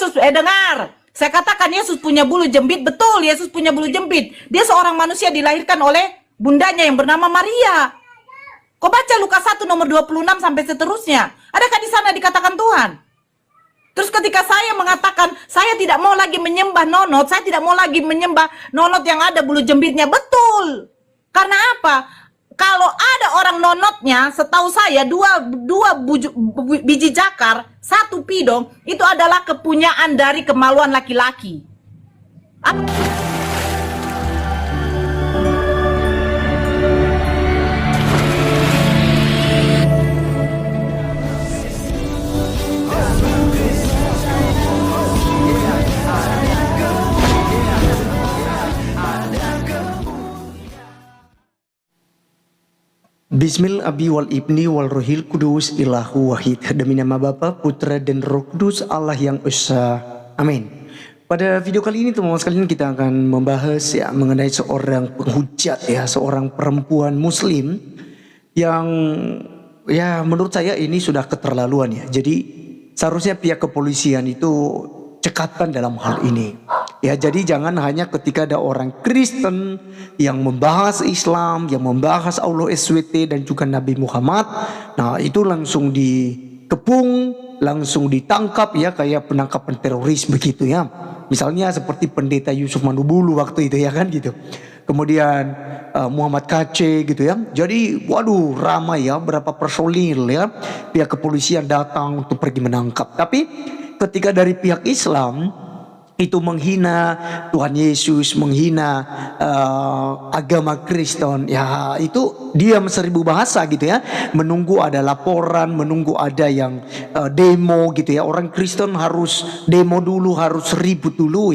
Yesus, dengar. Saya katakan Yesus punya bulu jembit, betul Yesus punya bulu jembit. Dia seorang manusia dilahirkan oleh bundanya yang bernama Maria. Kau baca Lukas 1 nomor 26 sampai seterusnya. Adakah di sana dikatakan Tuhan? Terus ketika saya mengatakan saya tidak mau lagi menyembah nonot, saya tidak mau lagi menyembah nonot yang ada bulu jembitnya, betul. Karena apa? Kalau ada orang nonotnya, setahu saya dua biji jakar, satu pidong, itu adalah kepunyaan dari kemaluan laki-laki. Bismil Abi wal Ibni wal Rohil Kudus Ilahu Wahid. Demi nama Bapa, Putra dan Roh Kudus Allah yang Esa. Amin. Pada video kali ini teman-teman sekalian kita akan membahas mengenai seorang penghujat seorang perempuan muslim yang menurut saya ini sudah keterlaluan Jadi seharusnya pihak kepolisian itu cekatan dalam hal ini. Jadi jangan hanya ketika ada orang Kristen yang membahas Islam, yang membahas Allah SWT dan juga Nabi Muhammad, nah itu langsung dikepung, langsung ditangkap kayak penangkapan teroris begitu Misalnya seperti pendeta Yusuf Manubulu waktu itu gitu. Kemudian Muhammad KC gitu Jadi waduh ramai berapa personil pihak kepolisian datang untuk pergi menangkap. Tapi ketika dari pihak Islam itu menghina Tuhan Yesus, menghina agama Kristen, itu diam seribu bahasa gitu menunggu ada laporan, menunggu ada yang demo gitu Orang Kristen harus demo dulu, harus ribut dulu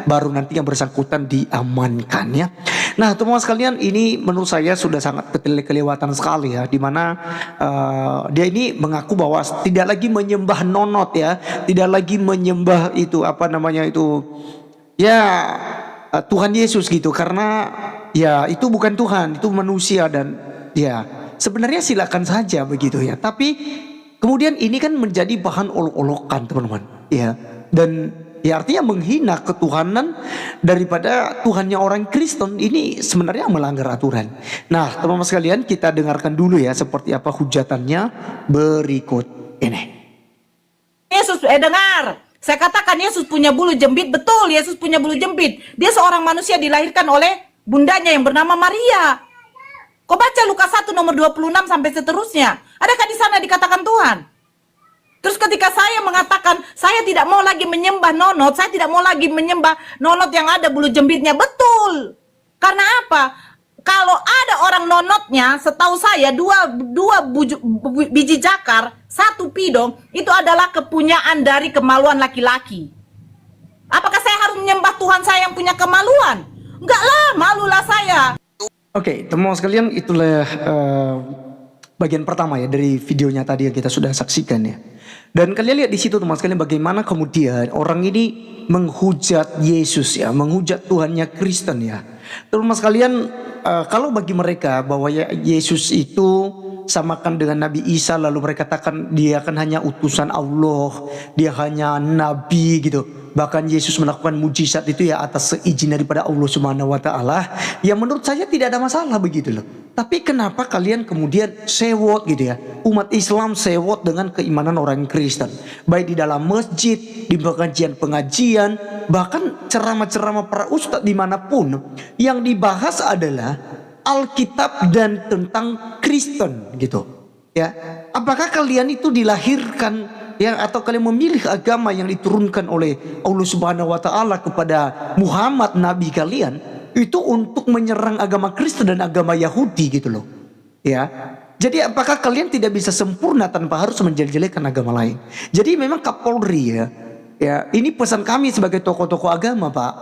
baru nanti yang bersangkutan diamankan Nah teman-teman sekalian, ini menurut saya sudah sangat kelewatan sekali di mana dia ini mengaku bahwa tidak lagi menyembah nonot tidak lagi menyembah itu Tuhan Yesus gitu, karena itu bukan Tuhan, itu manusia dan sebenarnya silakan saja begitu tapi kemudian ini kan menjadi bahan olok-olokan teman-teman dan artinya menghina ketuhanan daripada Tuhannya orang Kristen ini sebenarnya melanggar aturan. Nah teman-teman sekalian, kita dengarkan dulu seperti apa hujatannya berikut ini. Yesus, dengar. Saya katakan Yesus punya bulu jembit, betul Yesus punya bulu jembit. Dia seorang manusia dilahirkan oleh bundanya yang bernama Maria. Kau baca Lukas 1 nomor 26 sampai seterusnya. Adakah di sana dikatakan Tuhan? Terus ketika saya mengatakan saya tidak mau lagi menyembah nonot, saya tidak mau lagi menyembah nonot yang ada bulu jembitnya, betul. Karena apa? Kalau ada orang nonotnya, setahu saya dua biji jakar, satu pidong, itu adalah kepunyaan dari kemaluan laki-laki. Apakah saya harus menyembah Tuhan saya yang punya kemaluan? Enggak lah, malulah saya. Oke, teman-teman sekalian, itulah bagian pertama dari videonya tadi yang kita sudah saksikan Dan kalian lihat di situ teman sekalian bagaimana kemudian orang ini menghujat Yesus menghujat Tuhannya Kristen Teman sekalian, kalau bagi mereka bahwa Yesus itu samakan dengan Nabi Isa, lalu mereka katakan dia kan hanya utusan Allah, dia hanya nabi gitu. Bahkan Yesus melakukan mujizat itu atas seizin daripada Allah Subhanahu wa taala. Yang menurut saya tidak ada masalah begitu loh. Tapi kenapa kalian kemudian sewot gitu Umat Islam sewot dengan keimanan orang Kristen. Baik di dalam masjid, di pengajian, bahkan ceramah-ceramah para ustadz dimanapun. Yang dibahas adalah Alkitab dan tentang Kristen gitu. Apakah kalian itu dilahirkan atau kalian memilih agama yang diturunkan oleh Allah Subhanahu wa taala kepada Muhammad nabi kalian itu untuk menyerang agama Kristen dan agama Yahudi gitu loh. Jadi apakah kalian tidak bisa sempurna tanpa harus menjelek-jelekan agama lain? Jadi memang Kapolri ini pesan kami sebagai tokoh-tokoh agama, Pak.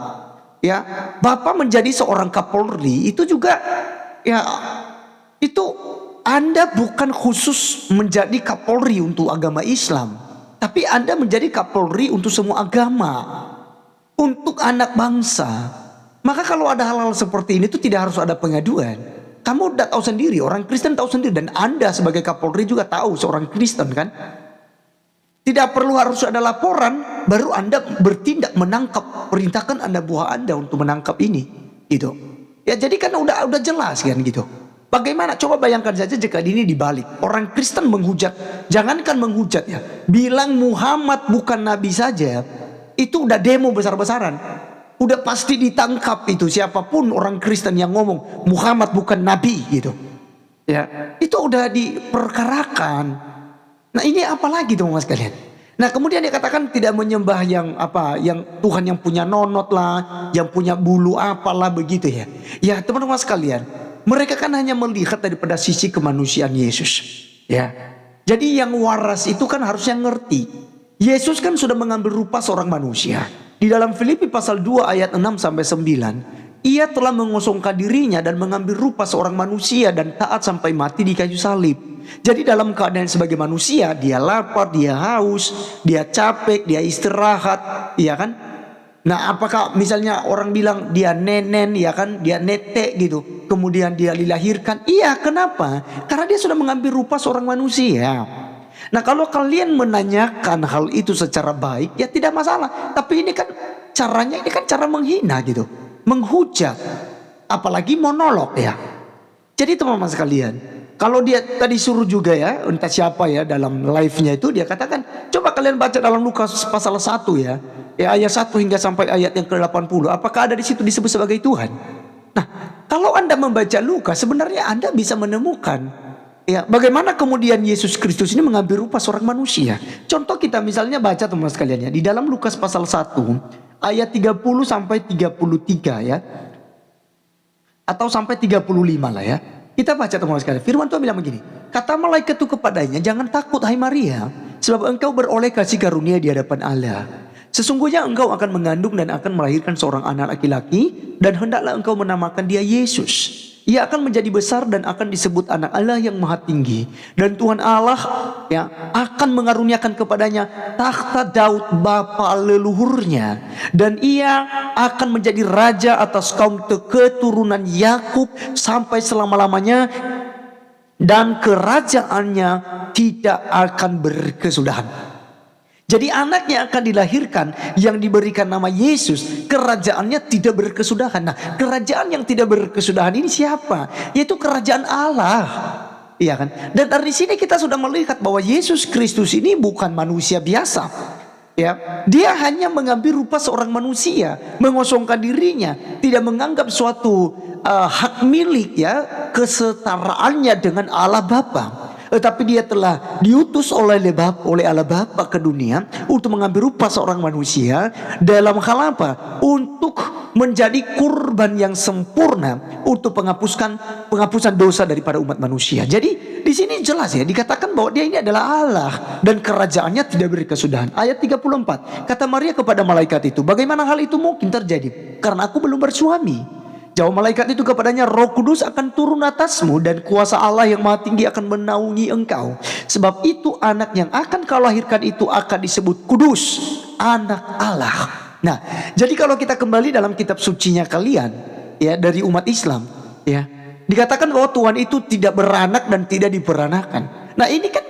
Bapak menjadi seorang Kapolri itu juga itu Anda bukan khusus menjadi Kapolri untuk agama Islam, tapi Anda menjadi Kapolri untuk semua agama, untuk anak bangsa. Maka kalau ada hal-hal seperti ini itu tidak harus ada pengaduan. Kamu udah tahu sendiri, orang Kristen tahu sendiri, dan Anda sebagai Kapolri juga tahu seorang Kristen kan. Tidak perlu harus ada laporan. baru Anda bertindak menangkap, perintahkan anak buah Anda untuk menangkap ini, gitu. Ya jadi kan udah jelas kan gitu. Bagaimana, coba bayangkan saja jika ini dibalik. Orang Kristen menghujat, jangankan menghujat ya, bilang Muhammad bukan nabi saja, itu udah demo besar-besaran. Udah pasti ditangkap itu siapapun orang Kristen yang ngomong Muhammad bukan nabi gitu. Ya, itu udah diperkarakan. Nah, ini apalagi tuh Mas kalian? Nah, kemudian dia katakan tidak menyembah yang Tuhan yang punya nonot lah, yang punya bulu apalah begitu ya. Ya, teman-teman sekalian, mereka kan hanya melihat daripada sisi kemanusiaan Yesus. Ya. Jadi yang waras itu kan harusnya ngerti. Yesus kan sudah mengambil rupa seorang manusia. Di dalam Filipi pasal 2 ayat 6 sampai 9, ia telah mengosongkan dirinya dan mengambil rupa seorang manusia dan taat sampai mati di kayu salib. Jadi dalam keadaan sebagai manusia, dia lapar, dia haus, dia capek, dia istirahat, ya kan? Nah, apakah misalnya orang bilang dia nenen, ya kan? Dia netek gitu. Kemudian dia dilahirkan. Iya, kenapa? Karena dia sudah mengambil rupa seorang manusia. Nah, kalau kalian menanyakan hal itu secara baik, ya tidak masalah. Tapi ini kan caranya, ini kan cara menghina gitu, menghujat, apalagi monolog ya. Jadi teman-teman sekalian, kalau dia tadi suruh juga ya, entah siapa ya dalam live-nya itu, dia katakan, coba kalian baca dalam Lukas pasal 1 ya, ayat 1 hingga sampai ayat yang ke-80. Apakah ada di situ disebut sebagai Tuhan? Nah, kalau Anda membaca Lukas, sebenarnya Anda bisa menemukan ya bagaimana kemudian Yesus Kristus ini mengambil rupa seorang manusia. Contoh kita misalnya baca teman-teman sekalian ya, di dalam Lukas pasal 1 ayat 30 sampai 33 ya. Atau sampai 35 lah ya. Kita baca teman-teman sekalian. Firman Tuhan bilang begini. Kata malaikat itu kepadanya, jangan takut hai Maria, sebab engkau beroleh kasih karunia di hadapan Allah. Sesungguhnya engkau akan mengandung dan akan melahirkan seorang anak laki-laki, dan hendaklah engkau menamakan dia Yesus. Ia akan menjadi besar dan akan disebut anak Allah yang maha tinggi. Dan Tuhan Allah ya akan mengaruniakan kepadanya takhta Daud bapa leluhurnya. Dan ia akan menjadi raja atas kaum keturunan Yakub sampai selama-lamanya. Dan kerajaannya tidak akan berkesudahan. Jadi anak yang akan dilahirkan yang diberikan nama Yesus, kerajaannya tidak berkesudahan. Nah, kerajaan yang tidak berkesudahan ini siapa? Yaitu kerajaan Allah. Iya kan? Dan dari sini kita sudah melihat bahwa Yesus Kristus ini bukan manusia biasa. Ya, dia hanya mengambil rupa seorang manusia, mengosongkan dirinya, tidak menganggap suatu hak milik ya, kesetaraannya dengan Allah Bapa. Tetapi dia telah diutus oleh Allah Bapa ke dunia untuk mengambil rupa seorang manusia dalam hal apa? Untuk menjadi kurban yang sempurna untuk penghapusan dosa daripada umat manusia. Jadi di sini jelas ya dikatakan bahwa dia ini adalah Allah dan kerajaannya tidak berkesudahan. Ayat 34. Kata Maria kepada malaikat itu, bagaimana hal itu mungkin terjadi? Karena aku belum bersuami. Jawab malaikat itu kepadanya, Roh Kudus akan turun atasmu dan kuasa Allah yang maha tinggi akan menaungi engkau. Sebab itu anak yang akan kau lahirkan itu akan disebut kudus, anak Allah. Nah, jadi kalau kita kembali dalam kitab sucinya kalian ya dari umat Islam ya, dikatakan bahwa Tuhan itu tidak beranak dan tidak diperanakan. Nah, ini kan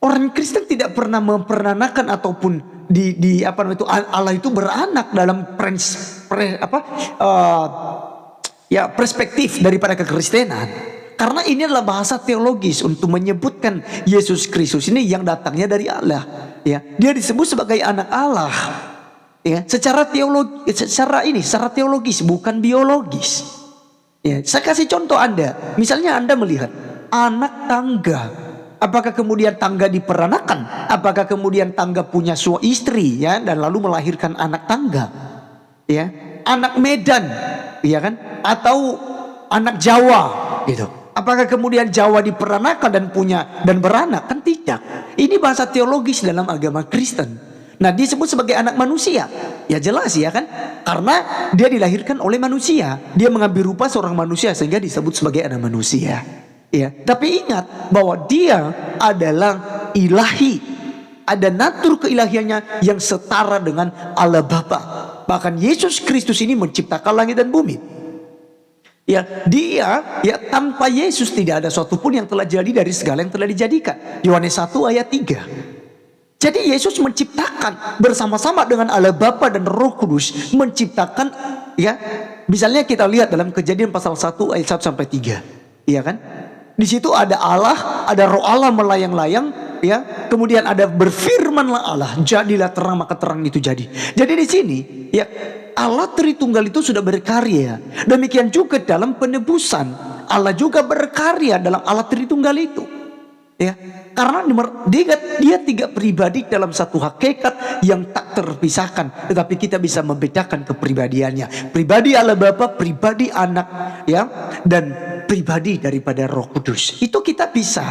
orang Kristen tidak pernah memperanakan ataupun Allah itu beranak dalam perspektif daripada kekristenan. Karena ini adalah bahasa teologis untuk menyebutkan Yesus Kristus ini yang datangnya dari Allah. Ya, dia disebut sebagai anak Allah. Ya, secara teologis bukan biologis. Ya, saya kasih contoh Anda. Misalnya Anda melihat anak tangga. Apakah kemudian tangga diperanakan? Apakah kemudian tangga punya suami istri ya dan lalu melahirkan anak tangga? Ya, anak Medan, ya kan? Atau anak Jawa gitu. Apakah kemudian Jawa diperanakan dan beranak? Kan tidak. Ini bahasa teologis dalam agama Kristen. Nah, disebut sebagai anak manusia. Ya jelas ya kan? Karena dia dilahirkan oleh manusia. Dia mengambil rupa seorang manusia sehingga disebut sebagai anak manusia. Ya, tapi ingat bahwa dia adalah ilahi. Ada natur keilahiannya yang setara dengan Allah Bapa. Bahkan Yesus Kristus ini menciptakan langit dan bumi. Ya, dia ya tanpa Yesus tidak ada suatu pun yang telah jadi dari segala yang telah dijadikan. Yohanes 1 ayat 3. Jadi Yesus menciptakan bersama-sama dengan Allah Bapa dan Roh Kudus, menciptakan, ya. Misalnya kita lihat dalam Kejadian pasal 1 ayat 1 sampai 3. Iya kan? Di situ ada Allah, ada Roh Allah melayang-layang, ya. Kemudian ada berfirmanlah Allah, jadilah terang, maka terang itu jadi. Jadi di sini, ya, Allah Tritunggal itu sudah berkarya. Demikian juga dalam penebusan, Allah juga berkarya dalam Allah Tritunggal itu. Ya, karena dia tiga pribadi dalam satu hakikat yang tak terpisahkan, tetapi kita bisa membedakan kepribadiannya. Pribadi Allah Bapa, pribadi Anak, ya, dan pribadi daripada Roh Kudus. Itu kita bisa.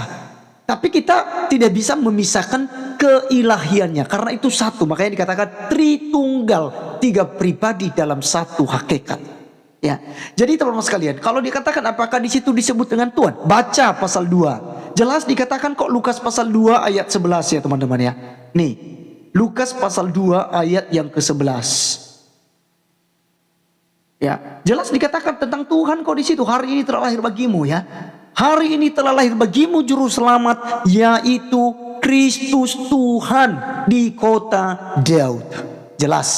Tapi kita tidak bisa memisahkan keilahiannya, karena itu satu. Makanya dikatakan Tritunggal, tiga pribadi dalam satu hakikat. Ya, jadi teman-teman sekalian, kalau dikatakan apakah di situ disebut dengan Tuhan? Baca pasal 2. Jelas dikatakan kok Lukas pasal 2 ayat 11 ya teman-teman ya. Nih, Lukas pasal 2 ayat yang ke-11. Ya, jelas dikatakan tentang Tuhan kok di situ. Hari ini telah lahir bagimu ya. Hari ini telah lahir bagimu juru selamat, yaitu Kristus Tuhan di kota Daud. Jelas,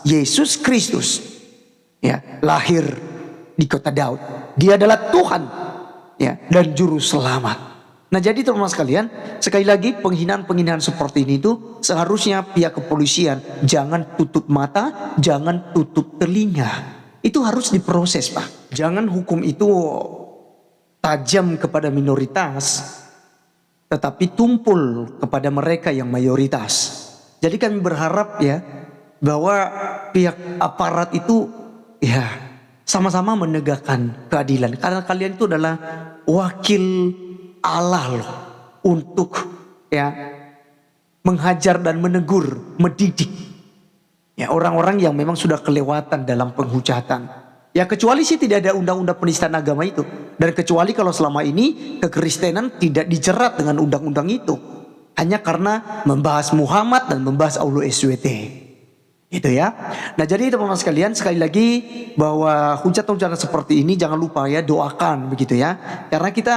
Yesus Kristus, ya, lahir di kota Daud. Dia adalah Tuhan, ya, dan juru selamat. Nah, jadi teman-teman sekalian, sekali lagi penghinaan-penghinaan seperti ini itu seharusnya pihak kepolisian jangan tutup mata, jangan tutup telinga. Itu harus diproses, Pak. Jangan hukum itu tajam kepada minoritas, tetapi tumpul kepada mereka yang mayoritas. Jadi kami berharap ya bahwa pihak aparat itu ya sama-sama menegakkan keadilan, karena kalian itu adalah wakil Allah loh, untuk ya menghajar dan menegur, mendidik ya orang-orang yang memang sudah kelewatan dalam penghujatan. Ya kecuali sih tidak ada undang-undang penistaan agama itu, dan kecuali kalau selama ini kekristenan tidak dijerat dengan undang-undang itu, hanya karena membahas Muhammad dan membahas Aulo SWT. Itu ya. Nah, jadi teman-teman sekalian, sekali lagi bahwa hujatan-hujatan seperti ini jangan lupa ya, doakan begitu ya. Karena kita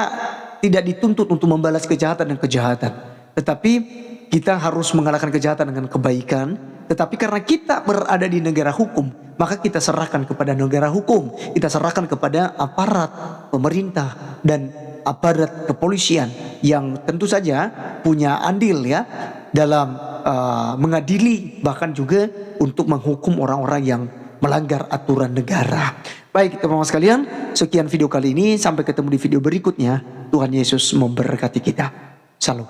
tidak dituntut untuk membalas kejahatan dan kejahatan, tetapi kita harus mengalahkan kejahatan dengan kebaikan. Tetapi karena kita berada di negara hukum, maka kita serahkan kepada negara hukum, kita serahkan kepada aparat pemerintah dan aparat kepolisian yang tentu saja punya andil ya dalam mengadili, bahkan juga untuk menghukum orang-orang yang melanggar aturan negara. Baik teman-teman sekalian, sekian video kali ini, sampai ketemu di video berikutnya. Tuhan Yesus memberkati kita. Salam.